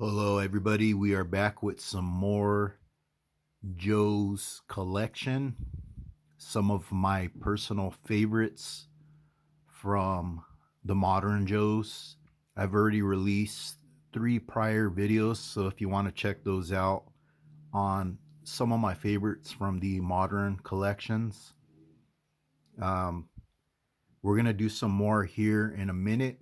Hello, everybody. We are back with some more Joe's collection. Some of my personal favorites from the modern Joes. I've already released 3 prior videos, so if you want to check those out on some of my favorites from the modern collections. Um, we're going to do some more here in a minute.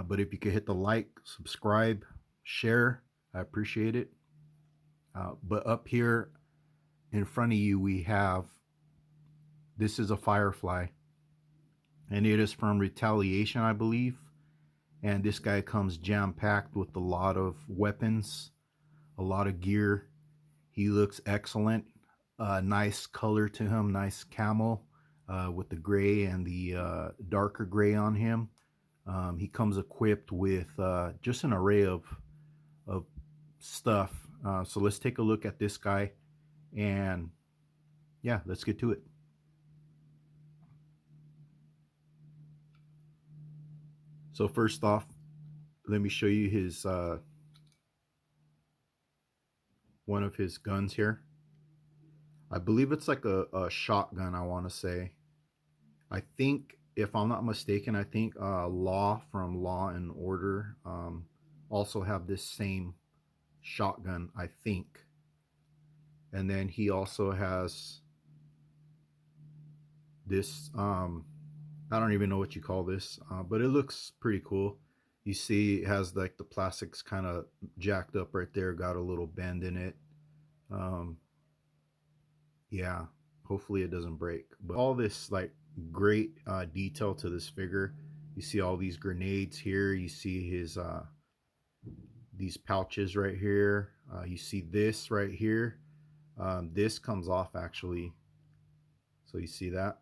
But if you could hit the like, subscribe, share, I appreciate it. But up here in front of you, we have this is a Firefly, and it is from Retaliation, I believe. And this guy comes jam packed with a lot of weapons, a lot of gear. He looks excellent. Nice color to him, nice camo with the gray and the darker gray on him. He comes equipped with just an array of stuff. So let's take a look at this guy, and yeah, let's get to it. So first off, let me show you his one of his guns here. I believe it's like a shotgun, I want to say. I think, if I'm not mistaken, I think Law from Law and Order also have this same shotgun, I think. And then he also has this, I don't even know what you call this, but it looks pretty cool. You see it has like the plastics kind of jacked up right there, got a little bend in it. Yeah, hopefully it doesn't break. But all this like great detail to this figure. You see all these grenades here. You see his these pouches right here. You see this right here. This comes off actually. So you see that?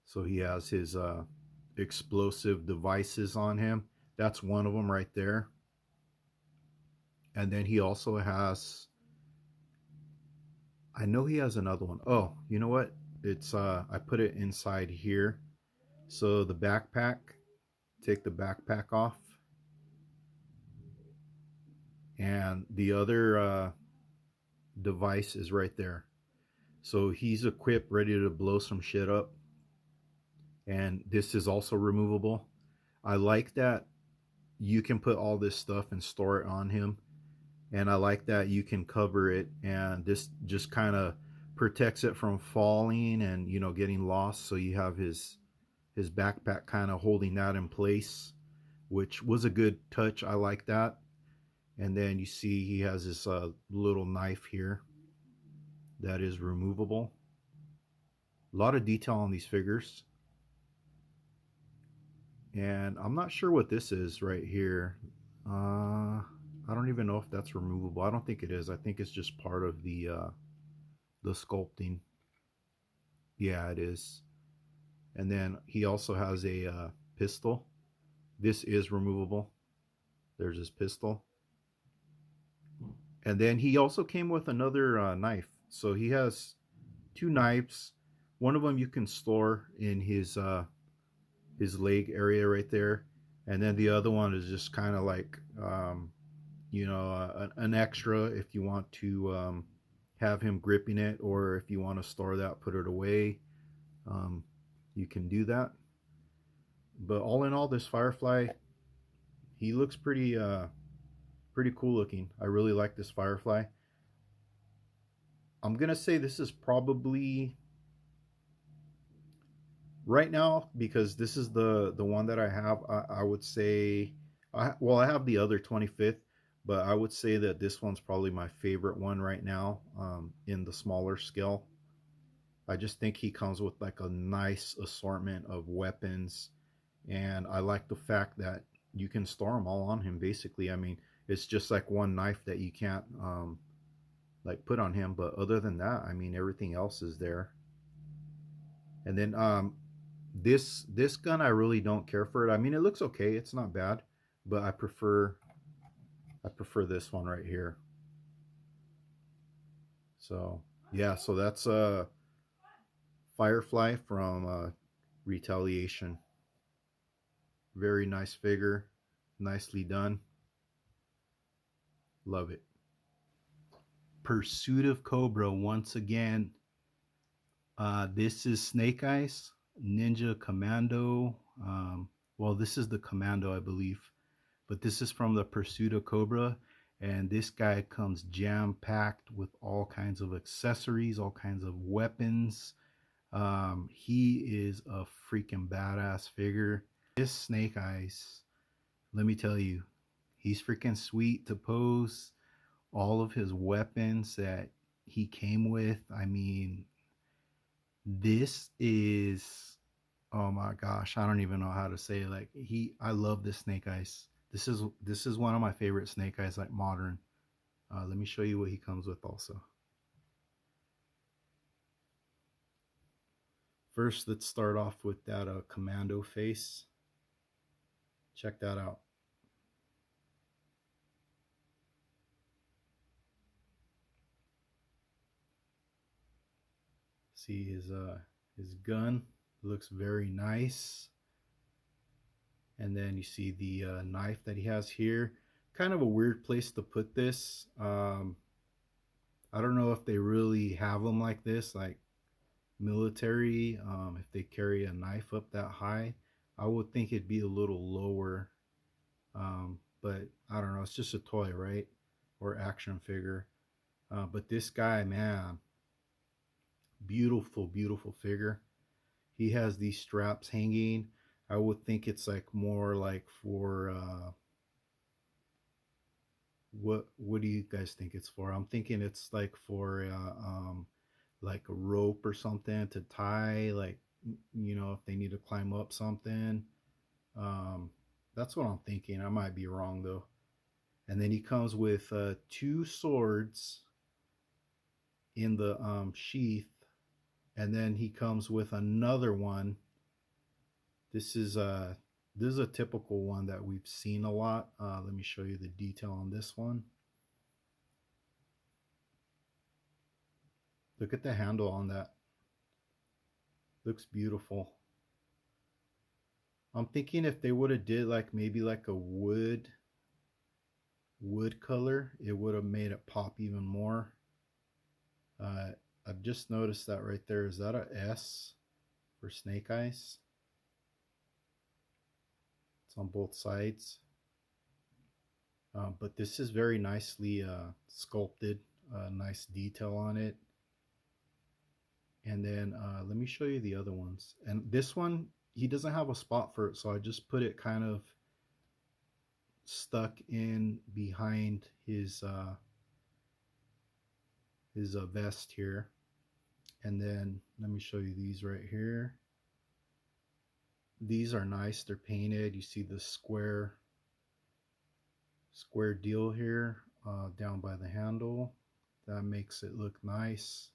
So he has his explosive devices on him. That's one of them right there. And then he also has, I know he has another one. Oh, you know what? It's I put it inside here. So the backpack, take the backpack off. And the other device is right there. So he's equipped, ready to blow some shit up. And this is also removable. I like that you can put all this stuff and store it on him. And I like that you can cover it, and this just kind of protects it from falling and, you know, getting lost. So you have his backpack kind of holding that in place, which was a good touch. I like that. And then you see he has this little knife here that is removable. A lot of detail on these figures. And I'm not sure what this is right here. I don't even know if that's removable. I don't think it is. I think it's just part of the sculpting. Yeah, it is. And then he also has a pistol. This is removable. There's his pistol. And then he also came with another knife. So he has 2 knives. One of them you can store in his leg area right there, and then the other one is just kind of like you know, an extra if you want to have him gripping it, or if you want to store that, put it away, you can do that. But all in all, this Firefly, he looks pretty cool looking. I really like this Firefly. I'm gonna say this is probably right now, because this is the one that I have. I would say, well, I have the other 25th, but I would say that this one's probably my favorite one right now, in the smaller scale. I just think he comes with like a nice assortment of weapons, and I like the fact that you can store them all on him basically. I mean, it's just like one knife that you can't like put on him, but other than that, I mean, everything else is there. And then this gun, I really don't care for it. I mean, it looks okay, it's not bad, but I prefer this one right here. So yeah, so that's Firefly from Retaliation. Very nice figure, Nicely done. Love it. Pursuit of Cobra once again. This is Snake Eyes Ninja Commando. Well, this is the Commando, I believe, but this is from the Pursuit of Cobra. And this guy comes jam packed with all kinds of accessories, all kinds of weapons. He is a freaking badass figure. This Snake Eyes, let me tell you, he's freaking sweet to pose. All of his weapons that he came with, I mean, this is, oh my gosh, I don't even know how to say it. Like I love this Snake Eyes. This is one of my favorite Snake Eyes, like modern. Let me show you what he comes with also. First, let's start off with that commando face. Check that out. See his gun looks very nice. And then you see the knife that he has here. Kind of a weird place to put this. I don't know if they really have them like this, like military. If they carry a knife up that high, I would think it'd be a little lower. But I don't know. It's just a toy, right? Or action figure. But this guy, man, beautiful, beautiful figure. He has these straps hanging. I would think it's like more like for what do you guys think it's for? I'm thinking it's like a rope or something to tie, like if they need to climb up something. Um, that's what I'm thinking. I might be wrong though. And then he comes with two swords in the sheath, and then he comes with another one. This is a typical one that we've seen a lot. Let me show you the detail on this one. Look at the handle on that. Looks beautiful. I'm thinking if they would have did like maybe like a wood color, it would have made it pop even more. I've just noticed that right there. Is that a S for Snake Eyes? It's on both sides. But this is very nicely sculpted. Nice detail on it. And then let me show you the other ones. And this one, he doesn't have a spot for it, so I just put it kind of stuck in behind his vest here. And then let me show you these right here. These are nice. They're painted. You see the square deal here down by the handle. That makes it look nice.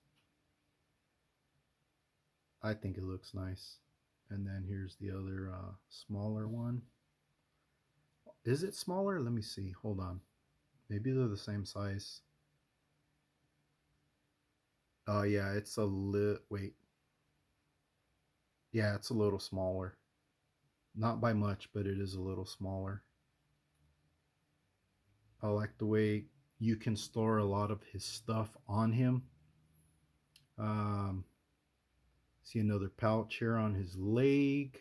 I think it looks nice. And then here's the other smaller one. Is it smaller? Let me see. Hold on. Maybe they're the same size. Oh yeah, it's a little, wait. Yeah, it's a little smaller. Not by much, but it is a little smaller. I like the way you can store a lot of his stuff on him. Um, See another pouch here on his leg.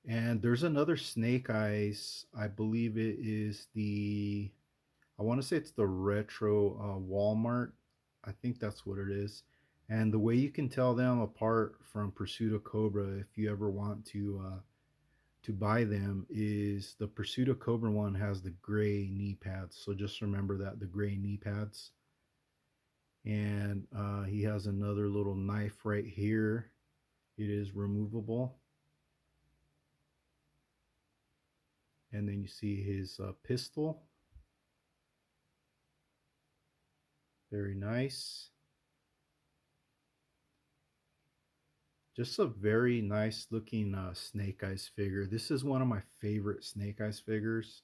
And there's another Snake Eyes. I believe it is I want to say it's the retro Walmart. I think that's what it is. And the way you can tell them apart from Pursuit of Cobra, if you ever want to buy them, is the Pursuit of Cobra one has the gray knee pads. So just remember that, the gray knee pads. And he has another little knife right here. It is removable. And then you see his pistol. Very nice. Just a very nice looking Snake Eyes figure. This is one of my favorite Snake Eyes figures.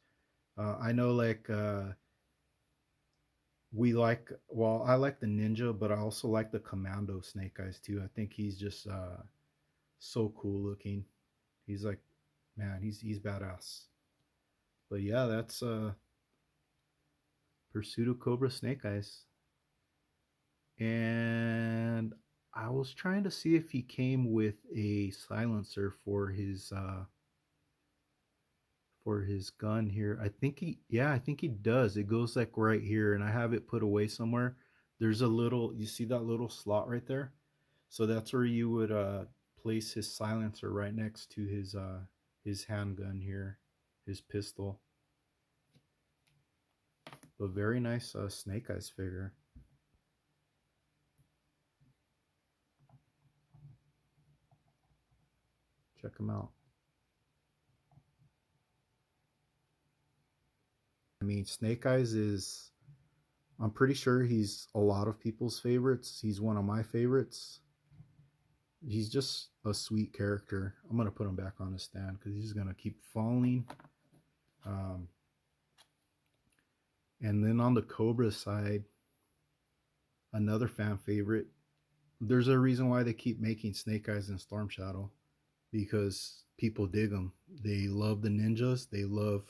I know well, I like the Ninja, but I also like the Commando Snake Eyes too. I think he's just so cool looking. He's like, man, he's badass. But yeah, that's Pursuit of Cobra Snake Eyes. And I was trying to see if he came with a silencer for his gun here. I think I think he does. It goes like right here, and I have it put away somewhere. There's a little, you see that little slot right there? So that's where you would place his silencer right next to his handgun here, his pistol. A very nice Snake Eyes figure. Check him out. I mean, Snake Eyes is, I'm pretty sure he's a lot of people's favorites. He's one of my favorites. He's just a sweet character. I'm going to put him back on the stand because he's going to keep falling. Um, and then on the Cobra side, another fan favorite. There's a reason why they keep making Snake Eyes and Storm Shadow, because people dig them. They love the ninjas. They love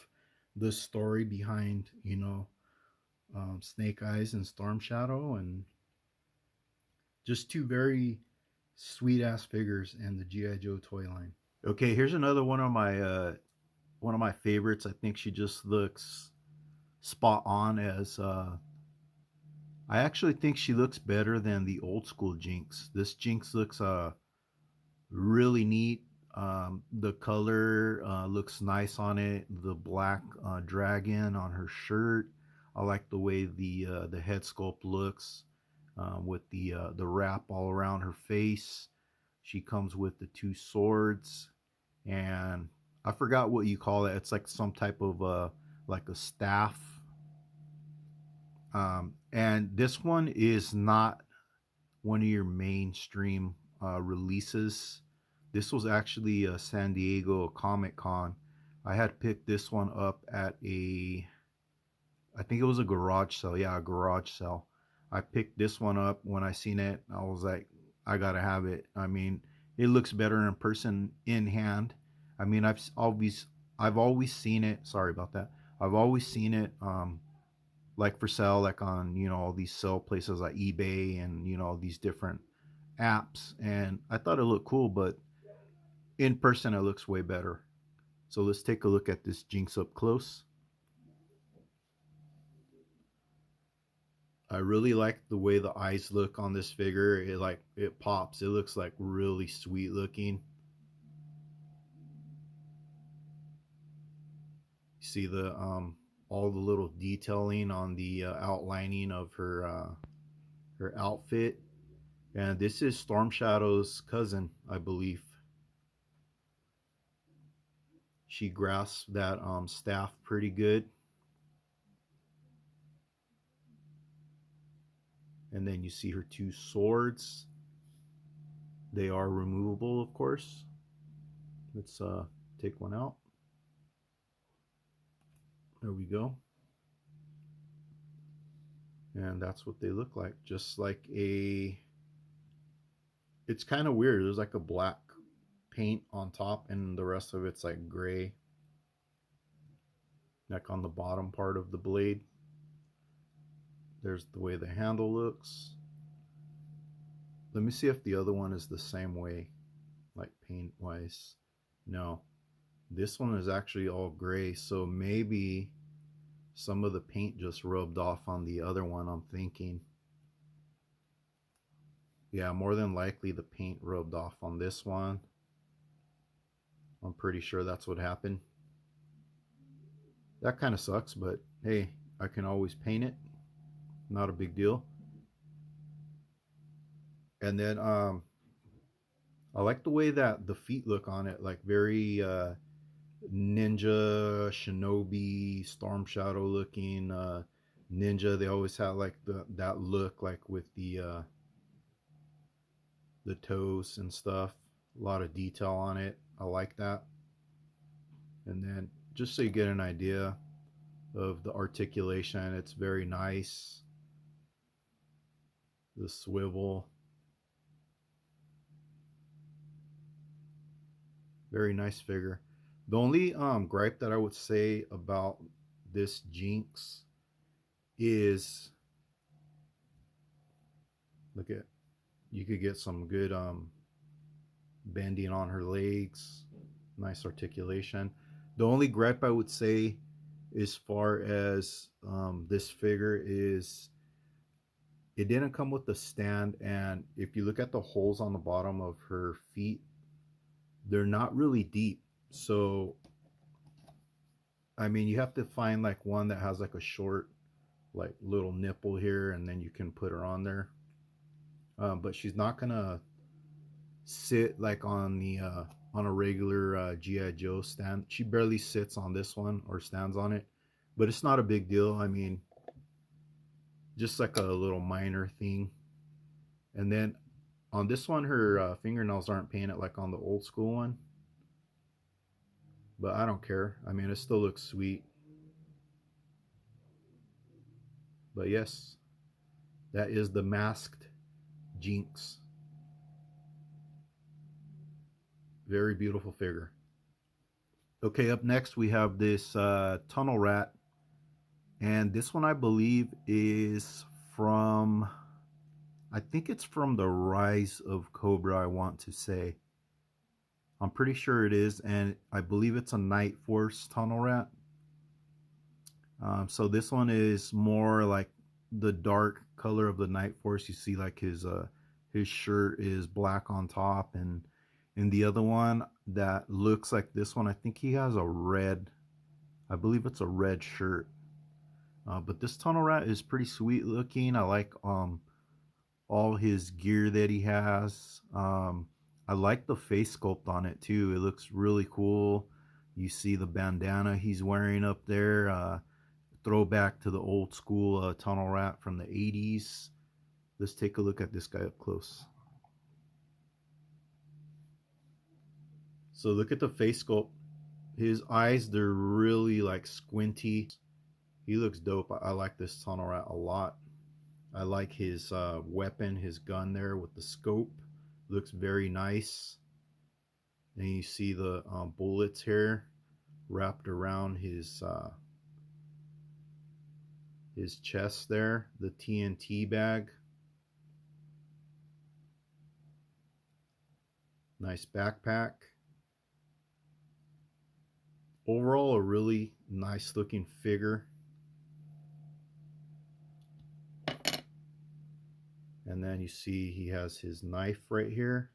the story behind, Snake Eyes and Storm Shadow, and just two very sweet ass figures in the GI Joe toy line. Okay, here's another one of my favorites. I think she just looks spot on as I actually think she looks better than the old school Jinx. This Jinx looks really neat. The color looks nice on it. The black dragon on her shirt. I like the way the head sculpt looks with the wrap all around her face. She comes with the two swords, and I forgot what you call it. It's like some type of like a staff. And this one is not one of your mainstream releases. This was actually a San Diego Comic Con. I had picked this one up at I think it was a garage sale. Yeah, a garage sale. I picked this one up when I seen it. I was like, I gotta have it. I mean, it looks better in person in hand. I mean, I've always seen it. Sorry about that. I've always seen it like for sale, like on all these sale places like eBay and these different apps, and I thought it looked cool, but in person it looks way better. So let's take a look at this Jinx up close. I really like the way the eyes look on this figure. It pops. It looks like really sweet looking. You see the all the little detailing on the outlining of her outfit. And this is Storm Shadow's cousin, I believe. She grasps that staff pretty good. And then you see her two swords. They are removable, of course. Let's take one out. There we go. And that's what they look like. Just like it's kind of weird. There's like a black paint on top and the rest of it's like gray. Like on the bottom part of the blade. There's the way the handle looks. Let me see if the other one is the same way, like paint wise. No, this one is actually all gray, so maybe some of the paint just rubbed off on the other one, I'm thinking. Yeah, more than likely the paint rubbed off on this one. I'm pretty sure that's what happened. That kind of sucks, but hey, I can always paint it. Not a big deal. And then I like the way that the feet look on it, like very ninja, shinobi, storm shadow looking ninja. They always have like that look, like with the toes and stuff. A lot of detail on it. I like that. And then just so you get an idea of the articulation, it's very nice. The swivel, very nice figure. The only gripe that I would say about this Jinx is, look at, you could get some good bending on her legs, nice articulation. The only gripe I would say as far as this figure is it didn't come with the stand, and if you look at the holes on the bottom of her feet, they're not really deep. So I mean, you have to find like one that has like a short, like little nipple here, and then you can put her on there. But she's not gonna sit like on a regular GI Joe stand. She barely sits on this one or stands on it, but it's not a big deal. I mean, just like a little minor thing. And then on this one, her fingernails aren't painted like on the old school one, but I don't care. I mean, it still looks sweet. But yes, that is the masked Jinx. Very beautiful figure. Okay, up next we have this tunnel rat, and this one I believe is from, I think it's from the Rise of Cobra, I want to say. I'm pretty sure it is, and I believe it's a Night Force tunnel rat. So this one is more like the dark color of the Night Force. You see like his shirt is black on top, and in the other one that looks like this one, I think he has a red, I believe it's a red shirt. But this tunnel rat is pretty sweet looking. I like all his gear that he has. I like the face sculpt on it too. It looks really cool. You see the bandana he's wearing up there. Throwback to the old school tunnel rat from the 80s. Let's take a look at this guy up close. So look at the face sculpt. His eyes, they're really like squinty. He looks dope. I like this tunnel rat a lot. I like his weapon, his gun there with the scope. Looks very nice. And you see the bullets here wrapped around his chest there. The TNT bag. Nice backpack. Overall, a really nice looking figure. And then you see he has his knife right here.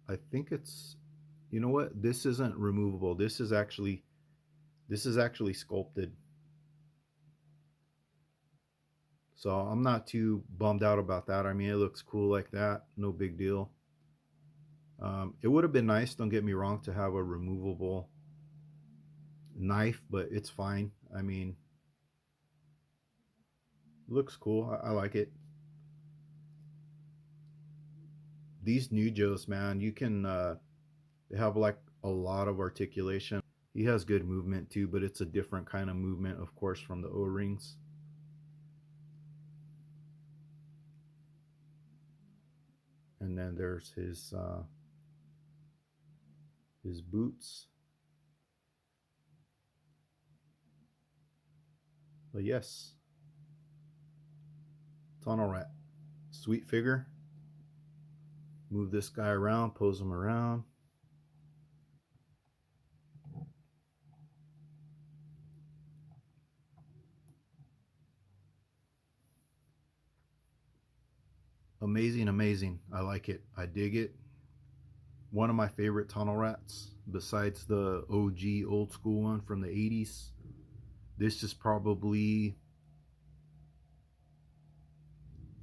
I think it's, you know what? This isn't removable. This is actually sculpted. So I'm not too bummed out about that. I mean, it looks cool like that. No big deal. It would have been nice, don't get me wrong, to have a removable knife, but it's fine. I mean, looks cool. I like it. These new Joes, man, you can they have like a lot of articulation. He has good movement too, but it's a different kind of movement, of course, from the O-rings. And then there's his boots. But yes, tunnel rat, sweet figure. Move this guy around, pose him around. Amazing, amazing. I like it. I dig it. One of my favorite tunnel rats, besides the OG old school one from the 80s. This is probably,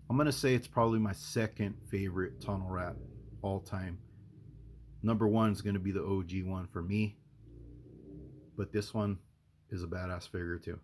I'm going to say it's probably my second favorite tunnel rat all time. Number one is going to be the OG one for me, but this one is a badass figure too.